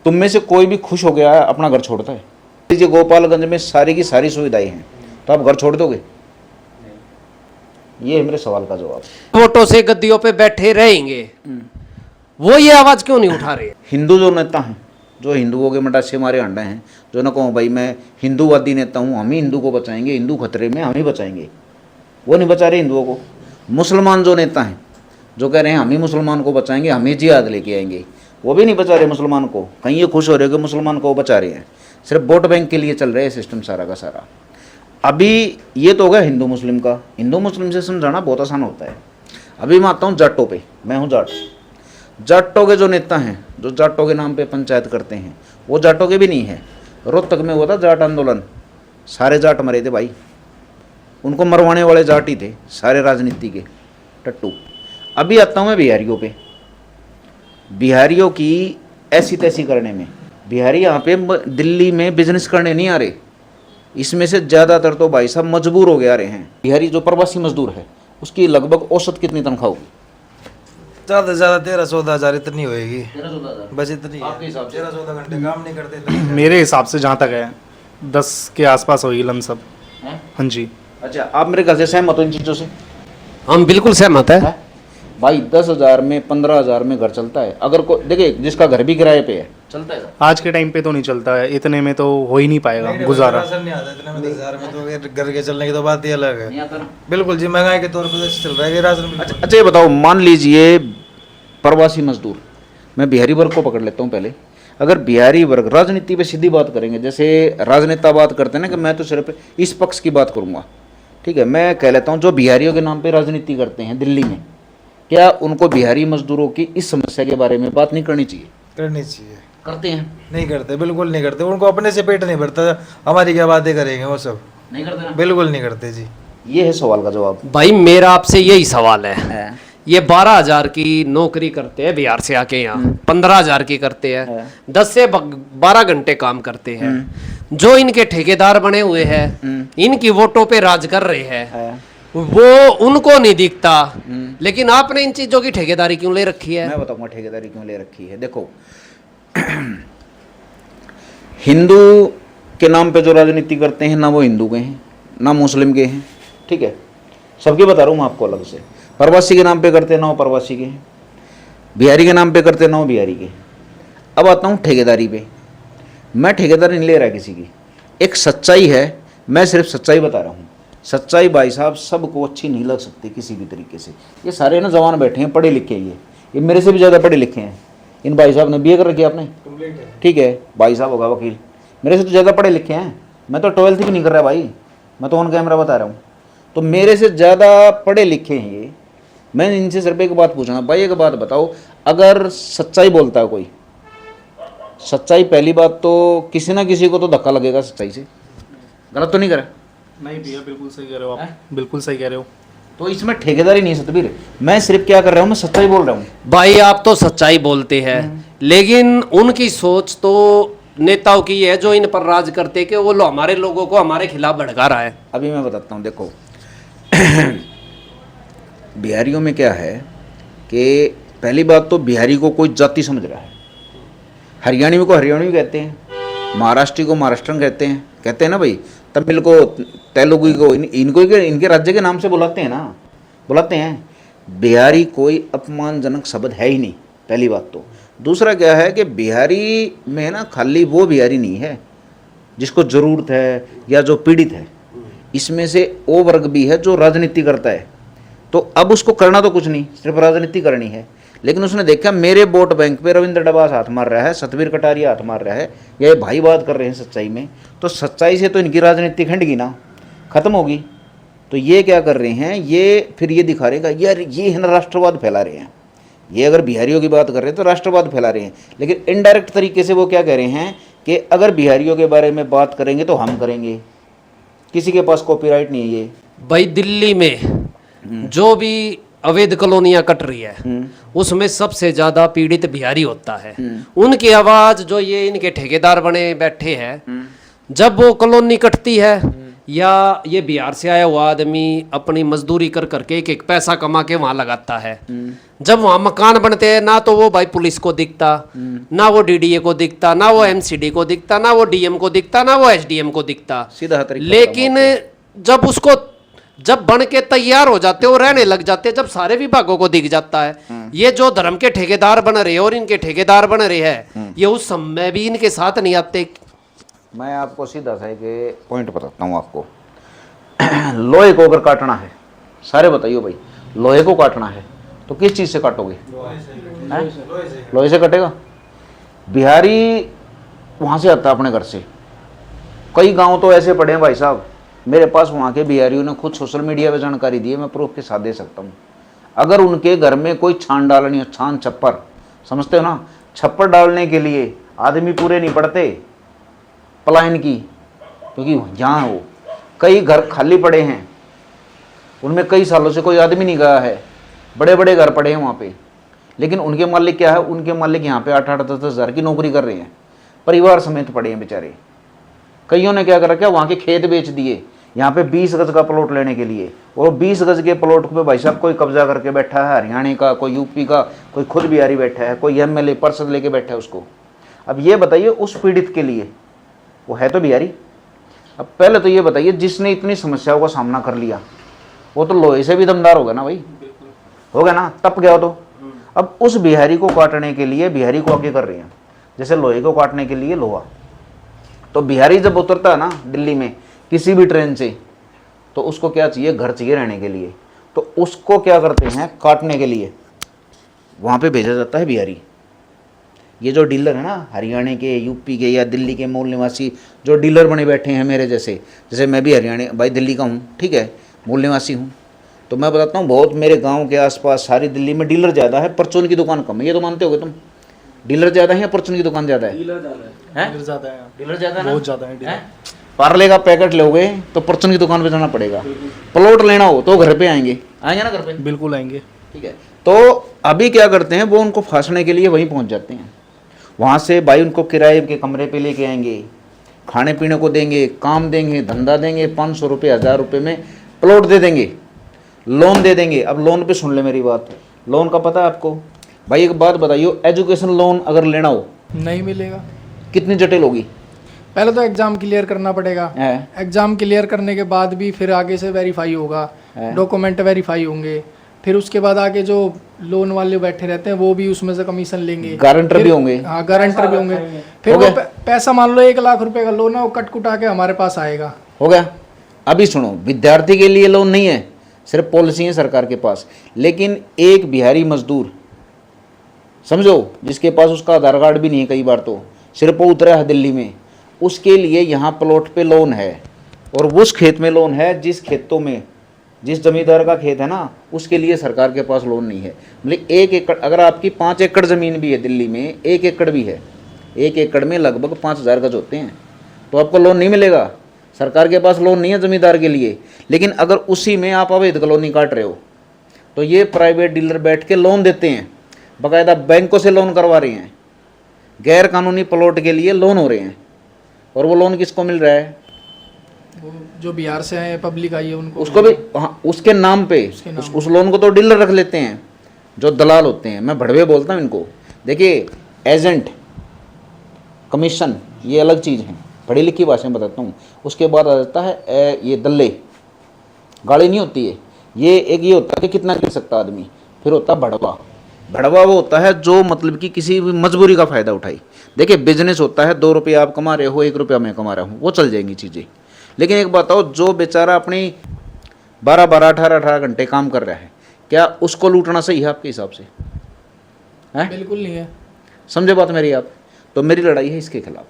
तुम में से कोई भी खुश हो गया अपना घर छोड़ता है? लीजिए गोपालगंज में सारी की सारी सुविधाएं हैं, तो आप घर छोड़ दोगे? ये है मेरे सवाल का जवाब। वोटों से गद्दियों पे बैठे रहेंगे, वो ये आवाज क्यों नहीं उठा रहे? हिंदू जो नेता हैं, जो हिंदुओं के मटासे मारे अंडे हैं, जो ना कहूँ भाई मैं हिंदूवादी नेता हूँ, हम ही हिंदू को बचाएंगे, हिंदू खतरे में हम ही बचाएंगे, वो नहीं बचा रहे हिंदुओं को। मुसलमान जो नेता हैं जो कह रहे हैं हम ही मुसलमान को बचाएंगे, हम ही जिहाद लेके आएंगे, वो भी नहीं बचा रहे मुसलमान को। कहीं ये खुश हो रहे हो कि मुसलमान को बचा रहे हैं? सिर्फ वोट बैंक के लिए चल रहा है सिस्टम सारा का सारा। अभी ये तो हो गया हिंदू मुस्लिम का। हिंदू मुस्लिम से समझाना बहुत आसान होता है। अभी मैं आता हूँ जाटों पे। मैं हूँ जाट। जाटों के जो नेता हैं, जो जाटों के नाम पे पंचायत करते हैं, वो जाटों के भी नहीं है। रोहतक में हुआ था जाट आंदोलन, सारे जाट मरे थे भाई, उनको मरवाने वाले जाट ही थे, सारे राजनीति के टट्टू। अभी आता हूँ मैं बिहारियों पे। बिहारियों की ऐसी तैसी करने में, बिहारी यहाँ पे दिल्ली में बिजनेस करने नहीं आ रहे, इसमें से ज़्यादातर तो भाई साहब मजबूर हो गए आ रहे हैं। बिहारी जो प्रवासी मजदूर है उसकी लगभग औसत कितनी तनख्वाह होगी? ज़्यादा से ज़्यादा 13-14 हज़ार इतनी होएगी, 13-14,000 बस इतनी। आपके हिसाब से? 13-14 घंटे काम नहीं करते। मेरे हिसाब से जहाँ तक है 10 के आसपास होगी लमसम। हैं? हाँ जी। अच्छा, आप मेरे घर से सहमत हो इन चीज़ों से? हम बिल्कुल सहमत है। है? भाई 10,000 में 15,000 में घर चलता है। अगर कोई देखिए जिसका घर भी किराए पे है, चलता है? आज के टाइम पे तो नहीं चलता है, इतने में तो हो ही नहीं पाएगा गुजारा। राशन नहीं आता इतने में, 10,000 में तो घर के चलने की तो बात ही अलग है। नहीं आता ना? बिल्कुल जी, महंगाई के तौर पर चल रहा है कि राशन। अच्छा ये बताओ, मान लीजिए प्रवासी मजदूर, मैं बिहारी वर्ग को पकड़ लेता हूँ पहले। अगर बिहारी वर्ग राजनीति पे सीधी बात करेंगे, जैसे राजनेता बात करते हैं ना कि मैं तो सिर्फ इस पक्ष की बात करूँगा, ठीक है, मैं कह लेता हूँ जो बिहारियों के नाम पे राजनीति करते हैं दिल्ली में, क्या उनको बिहारी मजदूरों की इस समस्या के बारे में बात नहीं करनी चाहिए? करनी चाहिए। करते हैं? नहीं करते, बिल्कुल नहीं करते। उनको अपने से पेट नहीं भरता, हमारी क्या बातें करेंगे वो सब। नहीं करते ना? बिल्कुल नहीं करते जी। ये है सवाल का जवाब। भाई मेरा आपसे यही सवाल है। ये 12,000 की नौकरी करते हैं बिहार से आके, यहाँ 15,000 की करते हैं, 10 से 12 घंटे काम करते हैं। जो इनके ठेकेदार बने हुए हैं, इनकी वोटों पे राज कर रहे हैं, वो उनको नहीं दिखता। लेकिन आपने इन चीजों की ठेकेदारी क्यों ले रखी है? मैं बताऊंगा ठेकेदारी क्यों ले रखी है। देखो हिंदू के नाम पे जो राजनीति करते हैं, ना वो हिंदू के हैं ना मुस्लिम के हैं, ठीक है, सबके बता रहा हूँ मैं आपको अलग से। प्रवासी के नाम पे करते हैं, ना वो प्रवासी के हैं। बिहारी के नाम पे करते हैं, ना वो बिहारी के। अब आता हूँ ठेकेदारी पे। मैं ठेकेदारी नहीं ले रहा किसी की, एक सच्चाई है, मैं सिर्फ सच्चाई बता रहा हूँ। सच्चाई भाई साहब सबको अच्छी नहीं लग सकती किसी भी तरीके से। ये सारे ना जवान बैठे हैं, पढ़े लिखे, ये मेरे से भी ज़्यादा पढ़े लिखे हैं। इन भाई साहब ने बीए कर रखी है आपने, ठीक है, भाई साहब होगा वकील, मेरे से तो ज़्यादा पढ़े लिखे हैं। मैं तो 12th भी नहीं कर रहा भाई, मैं तो ऑन कैमरा बता रहा हूँ। तो मेरे से ज़्यादा पढ़े लिखे हैं ये। मैं इनसे सिर्फ एक बात पूछूंगा, भाई एक बात बताओ, अगर सच्चाई बोलता है कोई, सच्चाई, पहली बात तो किसी ना किसी को तो धक्का लगेगा सच्चाई से। गलत तो नहीं करा? नहीं भैया बिल्कुल सही कह रहे हो आप, बिल्कुल सही कह रहे हो। तो इसमें ठेकेदारी नहीं है सतबीर, मैं सिर्फ क्या कर रहा हूँ, मैं सच्चाई बोल रहा हूँ। भाई आप तो सच्चाई बोलते हैं, लेकिन उनकी सोच तो नेताओं की है जो इन पर राज करते कि वो हमारे लोगों को हमारे खिलाफ भड़का रहा है। अभी मैं बताता हूँ, देखो बिहारियों में क्या है कि पहली बात तो बिहारी को कोई जाति समझ रहा है। हरियाणवी को हरियाणवी कहते हैं, महाराष्ट्री को महाराष्ट्रन कहते हैं ना भाई, तमिल को तेलुगु को इनको इनके राज्य के नाम से बुलाते हैं ना, बुलाते हैं। बिहारी कोई अपमानजनक शब्द है ही नहीं, पहली बात तो। दूसरा क्या है कि बिहारी में ना खाली वो बिहारी नहीं है जिसको ज़रूरत है या जो पीड़ित है, इसमें से वो वर्ग भी है जो राजनीति करता है। तो अब उसको करना तो कुछ नहीं, सिर्फ राजनीति करनी है। लेकिन उसने देखा मेरे वोट बैंक पे रविंद्र डबास हाथ मार रहा है, सतबीर कटारिया हाथ मार रहा है, या ये भाई बात कर रहे हैं सच्चाई में, तो सच्चाई से तो इनकी राजनीति खंडगी ना, खत्म होगी। तो ये क्या कर रहे हैं, ये फिर ये दिखा रहेगा यार ये है ना राष्ट्रवाद फैला रहे हैं। ये अगर बिहारियों की बात कर रहे हैं तो राष्ट्रवाद फैला रहे हैं, लेकिन इनडायरेक्ट तरीके से वो क्या कह रहे हैं कि अगर बिहारियों के बारे में बात करेंगे तो हम करेंगे, किसी के पास कॉपीराइट नहीं है। ये भाई दिल्ली में जो भी अवैध कॉलोनियां कट रही है उसमें सबसे ज्यादा पीड़ित बिहारी होता है। उनकी आवाज जो ये इनके ठेकेदार बने बैठे हैं जब वो कॉलोनी कटती है या ये बिहार से आया हुआ आदमी अपनी मजदूरी कर करके एक एक पैसा कमा के वहां लगाता है, जब वहां मकान बनते हैं ना तो वो भाई पुलिस को दिखता, ना वो डीडीए को दिखता, ना वो एमसीडी को दिखता, ना वो डीएम को दिखता, ना वो एसडीएम को दिखता। सीधा तरीका लेकिन जब उसको जब बन के तैयार हो जाते और रहने लग जाते, जब सारे विभागों को दिख जाता है ये जो धर्म के ठेकेदार बन रहे हैं और इनके ठेकेदार बन रहे हैं, ये उस समय भी इनके साथ नहीं आते। मैं आपको सीधा सा एक पॉइंट बताता हूँ आपको। लोहे को अगर काटना है, सारे बताइए भाई, लोहे को काटना है तो किस चीज़ से काटोगे? लोहे से कटेगा। बिहारी वहाँ से आता है अपने घर से। कई गांव तो ऐसे पड़े हैं भाई साहब, मेरे पास वहाँ के बिहारियों ने खुद सोशल मीडिया पे जानकारी दी है, मैं प्रूफ के साथ दे सकता हूँ। अगर उनके घर में कोई छान डालनी हो, छान छप्पर समझते हो ना, छप्पर डालने के लिए आदमी पूरे नहीं पड़ते पलायन की, क्योंकि यहाँ हो कई घर खाली पड़े हैं, उनमें कई सालों से कोई आदमी नहीं गया है, बड़े बड़े घर पड़े हैं वहाँ पे। लेकिन उनके मालिक क्या है, उनके मालिक यहाँ पे 8-8, 10-10 हज़ार की नौकरी कर रहे हैं, परिवार समेत पड़े हैं बेचारे। कईयों ने क्या कर रखा है, वहाँ के खेत बेच दिए यहाँ पे 20 गज का प्लॉट लेने के लिए, और 20 गज के प्लॉट पे भाई साहब कोई कब्जा करके बैठा है, हरियाणा का, कोई यूपी का, कोई खुद बिहारी बैठा है, कोई एमएलए पार्षद लेके बैठा है उसको। अब ये बताइए उस पीड़ित के लिए वो है तो बिहारी। अब पहले तो ये बताइए जिसने इतनी समस्याओं का सामना कर लिया वो तो लोहे से भी दमदार होगा ना भाई, हो गया ना, तप गया तो। अब उस बिहारी को काटने के लिए बिहारी को आगे कर रहे हैं, जैसे लोहे को काटने के लिए लोहा। तो बिहारी जब उतरता है ना दिल्ली में किसी भी ट्रेन से, तो उसको क्या चाहिए, घर चाहिए रहने के लिए, तो उसको क्या करते हैं, काटने के लिए वहाँ पे भेजा जाता है बिहारी। ये जो डीलर है ना हरियाणा के, यूपी के या दिल्ली के मूल निवासी जो डीलर बने बैठे हैं मेरे जैसे, जैसे मैं भी हरियाणा भाई दिल्ली का हूँ, ठीक है, मूल निवासी हूँ, तो मैं बताता हूँ बहुत मेरे गांव के आसपास सारी दिल्ली में डीलर ज़्यादा है, परचून की दुकान कम है। ये तो मानते होगे तुम, डीलर ज़्यादा है या परचून की दुकान ज़्यादा है? डीलर ज़्यादा है, डीलर ज़्यादा है, बहुत ज़्यादा है डीलर। पार्ले का पैकेट लोगे तो परचून की दुकान पे जाना पड़ेगा। प्लॉट लेना हो तो घर पे आएंगे ना घर पे, बिल्कुल आएंगे। ठीक है। तो अभी क्या करते हैं, वो उनको फांसने के लिए वहीं पहुंच जाते हैं। वहाँ से भाई उनको किराए के कमरे पे लेके आएंगे, खाने पीने को देंगे, काम देंगे, धंधा देंगे, 500 रुपये 1000 रुपये में प्लॉट दे देंगे, लोन दे देंगे। अब लोन पे सुन ले मेरी बात, लोन का पता है आपको भाई? एक बात बताइए, एजुकेशन लोन अगर लेना हो नहीं मिलेगा। कितनी जटिल होगी? पहले तो एग्जाम क्लियर करना पड़ेगा, एग्जाम क्लियर करने के बाद भी फिर आगे से वेरीफाई होगा, डॉक्यूमेंट वेरीफाई होंगे, फिर उसके बाद आगे जो लोन वाले बैठे रहते हैं वो भी उसमें से कमीशन लेंगे, गारंटर भी होंगे। हाँ गारंटर भी होंगे। फिर वो पैसा मान लो 1 लाख रुपए का लोन है, वो कट कुटा के हमारे पास आएगा। हो गया। अभी सुनो, विद्यार्थी के लिए लोन नहीं है, सिर्फ पॉलिसी है सरकार के पास। लेकिन एक बिहारी मजदूर समझो जिसके पास उसका आधार कार्ड भी नहीं है, कई बार तो सिर्फ वो उतरा है दिल्ली में, उसके लिए यहाँ प्लॉट पे लोन है, और उस खेत में लोन है जिस खेतों में जिस जमींदार का खेत है ना, उसके लिए सरकार के पास लोन नहीं है। मतलब 1 एकड़, अगर आपकी 5 एकड़ ज़मीन भी है दिल्ली में, 1 एकड़ भी है, 1 एकड़ में लगभग 5000 गज होते हैं, तो आपको लोन नहीं मिलेगा। सरकार के पास लोन नहीं है ज़मींदार के लिए। लेकिन अगर उसी में आप अवैध कॉलोनी काट रहे हो तो ये प्राइवेट डीलर बैठ के लोन देते हैं, बाकायदा बैंकों से लोन करवा रहे हैं, गैर कानूनी प्लॉट के लिए लोन हो रहे हैं। और वो लोन किसको मिल रहा है? वो जो बिहार से है पब्लिक आई है उनको, उसको भी हाँ, उसके नाम पे उस लोन को तो डीलर रख लेते हैं जो दलाल होते हैं। मैं भड़वे बोलता हूँ इनको। देखिए एजेंट, कमीशन ये अलग चीज़ है, पढ़ी लिखी भाषा में बताता हूँ। उसके बाद आ जाता है ये दल्ले, गाड़ी नहीं होती है ये, एक ये होता है कि कितना गिर सकता आदमी, फिर होता है भड़वा। भड़वा वो होता है जो मतलब कि किसी भी मजबूरी का फ़ायदा उठाई। देखिए बिजनेस होता है, 2 रुपये आप कमा रहे हो, 1 रुपया मैं कमा रहा हूँ, वो चल जाएंगी चीज़ें। लेकिन एक बात बताओ, जो बेचारा अपनी 12-12, 18-18 घंटे काम कर रहा है, क्या उसको लूटना सही है आपके हिसाब से? है बिल्कुल नहीं है। समझे बात मेरी आप? तो मेरी लड़ाई है इसके खिलाफ।